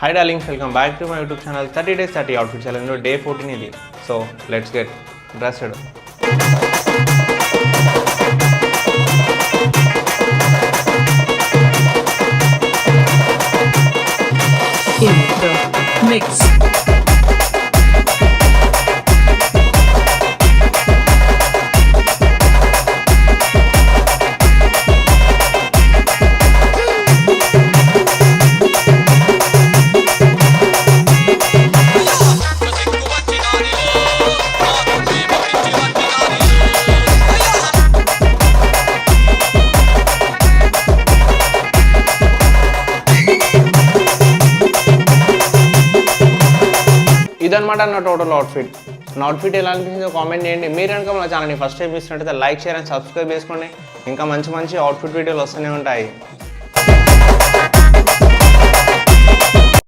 Hi darlings, welcome back to my YouTube channel 30 days 30 outfit challenge day 14 idi. So let's get dressed. In the mix. ఇదన్నమాట నా total outfit. నా outfit ఎలా అనిపించిందో comment చేయండి. మీరు కనుక మన ఛానల్ని ఫస్ట్ టైం చూసినట్టయితే లైక్ షేర్ అండ్ సబ్స్క్రైబ్ చేసుకోండి. ఇంకా మంచి అవుట్ఫిట్ వీడియోలు వస్తూనే ఉంటాయి.